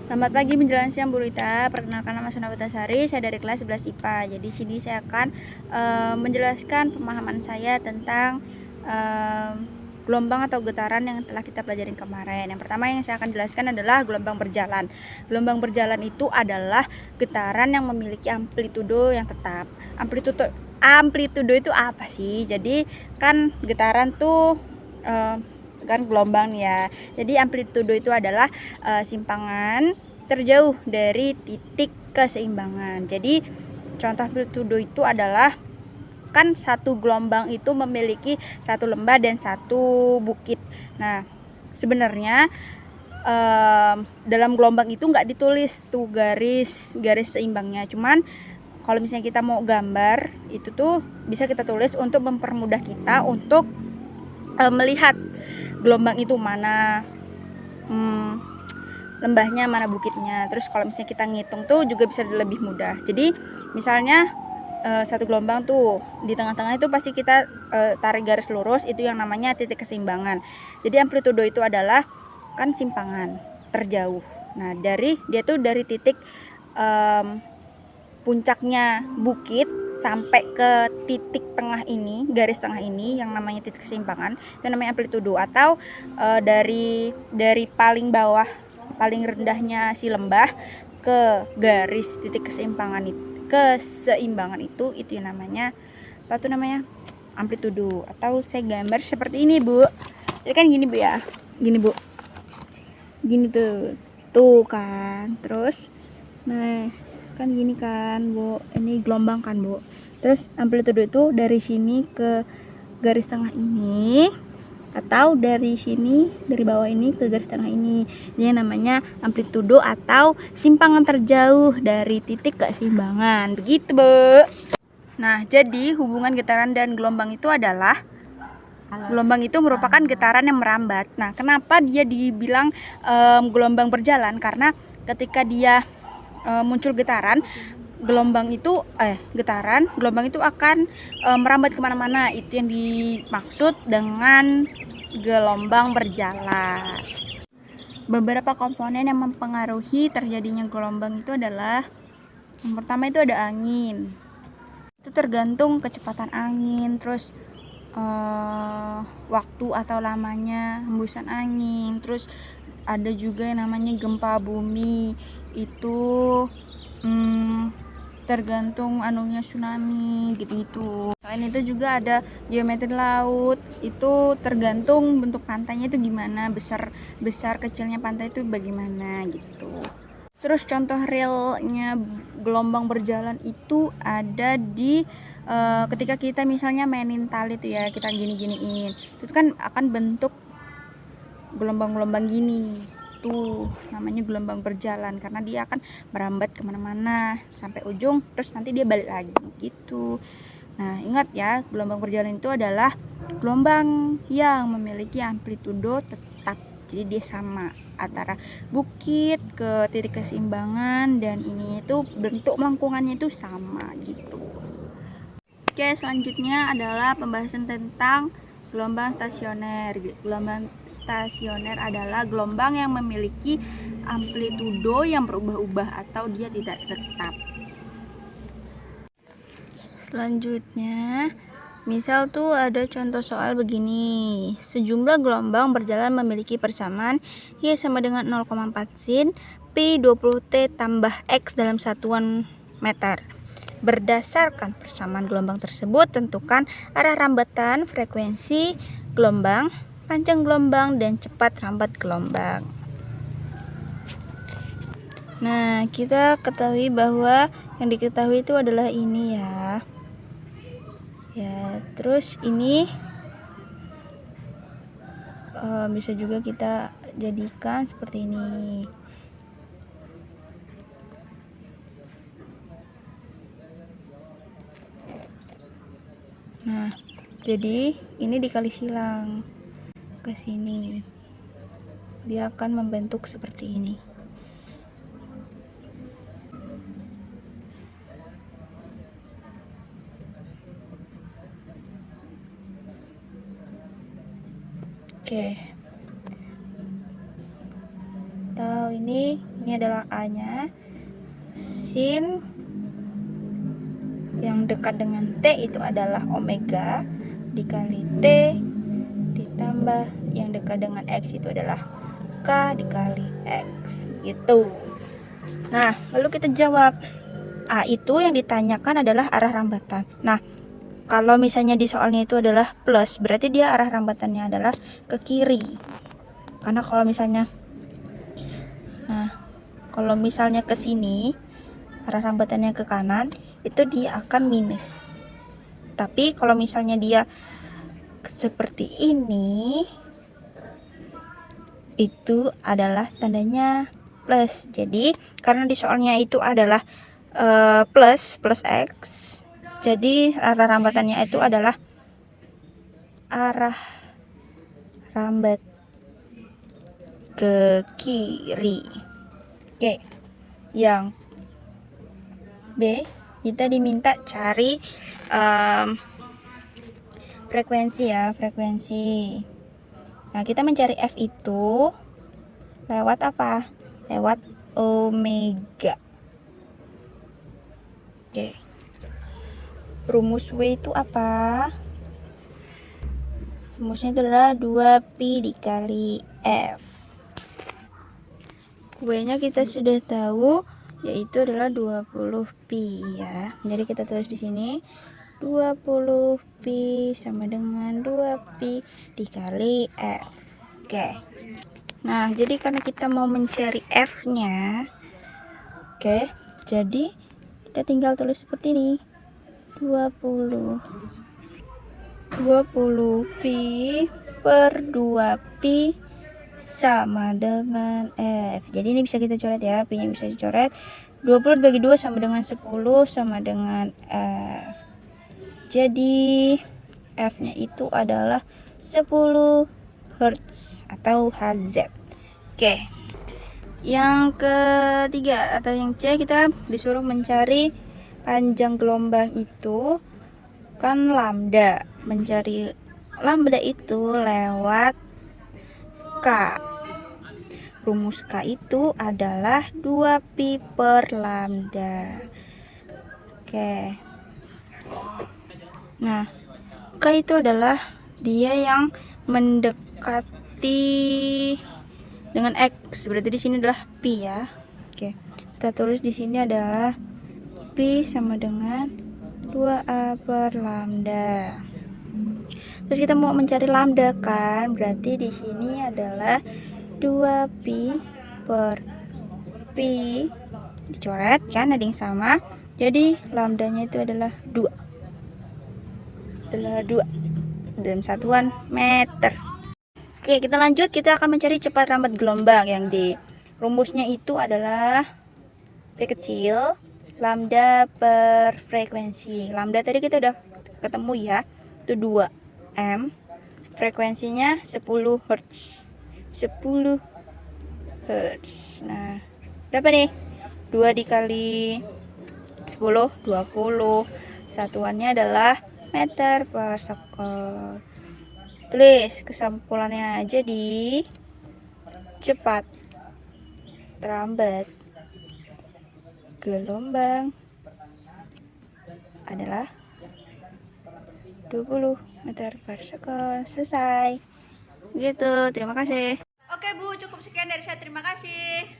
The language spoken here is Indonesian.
Selamat pagi menjelang siang Bu Rita. Perkenalkan nama saya Putasari, saya dari kelas 11 IPA. Jadi sini saya akan menjelaskan pemahaman saya tentang gelombang atau getaran yang telah kita pelajari kemarin. Yang pertama yang saya akan jelaskan adalah gelombang berjalan. Gelombang berjalan itu adalah getaran yang memiliki amplitudo yang tetap. Amplitudo itu apa sih? Jadi kan getaran tuh kan gelombang ya. Jadi amplitudo itu adalah simpangan terjauh dari titik keseimbangan. Jadi contoh amplitudo itu adalah kan satu gelombang itu memiliki satu lembah dan satu bukit. Nah, sebenarnya dalam gelombang itu nggak ditulis tuh garis seimbangnya. Cuman kalau misalnya kita mau gambar itu tuh bisa kita tulis untuk mempermudah kita untuk melihat gelombang itu mana lembahnya, mana bukitnya. Terus kalau misalnya kita ngitung tuh juga bisa lebih mudah. Jadi misalnya satu gelombang tuh di tengah-tengah itu pasti kita tarik garis lurus, itu yang namanya titik keseimbangan. Jadi amplitudo itu adalah kan simpangan terjauh. Nah dari titik puncaknya bukit sampai ke titik tengah ini, garis tengah ini yang namanya titik keseimbangan, itu namanya amplitudo. Atau dari paling bawah, paling rendahnya si lembah ke garis titik keseimbangan itu yang namanya apa tuh namanya amplitudo. Atau saya gambar seperti ini Bu, jadi kan gini Bu ya, gini Bu, gini tuh kan. Terus nah kan gini kan Bu, ini gelombang kan Bu. Terus amplitudo itu dari sini ke garis tengah ini, atau dari sini, dari bawah ini ke garis tengah ini. Ini namanya amplitudo atau simpangan terjauh dari titik keseimbangan. Begitu Bu. Nah jadi hubungan getaran dan gelombang itu adalah gelombang itu merupakan getaran yang merambat. Nah kenapa dia dibilang gelombang berjalan? Karena ketika dia muncul getaran, gelombang itu akan merambat kemana-mana. Itu yang dimaksud dengan gelombang berjalan. Beberapa komponen yang mempengaruhi terjadinya gelombang itu adalah, yang pertama itu ada angin. Itu tergantung kecepatan angin, terus waktu atau lamanya hembusan angin. Terus ada juga yang namanya gempa bumi, itu tergantung anunya tsunami gitu. Selain itu juga ada geometri laut, itu tergantung bentuk pantainya itu gimana, besar kecilnya pantai itu bagaimana gitu. Terus contoh realnya gelombang berjalan itu ada di ketika kita misalnya mainin tali itu ya, kita gini-giniin, itu kan akan bentuk gelombang-gelombang gini. Tuh namanya gelombang berjalan karena dia akan merambat kemana-mana sampai ujung, terus nanti dia balik lagi gitu. Nah ingat ya, gelombang berjalan itu adalah gelombang yang memiliki amplitudo tetap. Jadi dia sama antara bukit ke titik keseimbangan, dan ini itu bentuk melengkungannya itu sama gitu. Oke, selanjutnya adalah pembahasan tentang gelombang stasioner. Gelombang stasioner adalah gelombang yang memiliki amplitudo yang berubah-ubah atau dia tidak tetap. Selanjutnya, misal tuh ada contoh soal begini. Sejumlah gelombang berjalan memiliki persamaan Y sama dengan 0,4 sin Pi 20T tambah X dalam satuan meter. Berdasarkan persamaan gelombang tersebut, tentukan arah rambatan, frekuensi gelombang, panjang gelombang, dan cepat rambat gelombang. Nah, kita ketahui bahwa yang diketahui itu adalah ini ya. Ya, terus ini bisa juga kita jadikan seperti ini. Nah, jadi ini dikali silang ke sini, dia akan membentuk seperti ini. Oke. Atau ini Ini adalah A-nya. Sin yang dekat dengan T itu adalah omega dikali T ditambah yang dekat dengan X itu adalah K dikali X gitu. Nah, lalu kita jawab. A itu yang ditanyakan adalah arah rambatan. Nah, kalau misalnya di soalnya itu adalah plus, berarti dia arah rambatannya adalah ke kiri. Karena kalau misalnya ke sini arah rambatannya ke kanan, itu dia akan minus. Tapi kalau misalnya dia seperti ini, itu adalah tandanya plus. Jadi karena di soalnya itu adalah plus X, jadi arah rambatannya itu adalah arah rambat ke kiri. Oke, yang B kita diminta cari frekuensi ya, frekuensi. Nah, kita mencari F itu lewat apa? Lewat omega. Oke. Rumus W itu apa? Rumusnya itu adalah 2pi dikali F. W-nya kita sudah tahu, yaitu adalah 20pi ya. Jadi kita tulis di sini 20pi sama dengan 2pi dikali F. Oke. Nah, jadi karena kita mau mencari F-nya, oke, jadi kita tinggal tulis seperti ini. 20pi per 2pi sama dengan F. Jadi ini bisa kita coret ya, P-nya bisa dicoret. 20 dibagi 2 sama dengan 10 sama dengan F. Jadi F-nya itu adalah 10 Hz atau Hz. Oke. Yang ketiga atau yang C, kita disuruh mencari panjang gelombang itu kan lambda. Mencari lambda itu lewat K. Rumus K itu adalah 2pi per lambda. Oke. Nah, K itu adalah dia yang mendekati dengan X, berarti di sini adalah pi ya. Oke, kita tulis di sini adalah pi sama dengan 2a per lambda. Terus kita mau mencari lambda kan, berarti di sini adalah 2pi per pi dicoret kan, ada yang sama. Jadi lambdanya itu adalah 2 dalam satuan meter. Oke, kita lanjut. Kita akan mencari cepat rambat gelombang yang D. Rumusnya itu adalah V kecil lambda per frekuensi. Lambda tadi kita udah ketemu ya, itu 2m. Frekuensinya 10 Hz. 10 Hz. Nah, berapa nih? 2 dikali 10, 20. Satuannya adalah meter per second. Tulis kesimpulannya aja di cepat rambat gelombang adalah 20 meter per second. Selesai. Gitu, terima kasih. Oke Bu, cukup sekian dari saya. Terima kasih.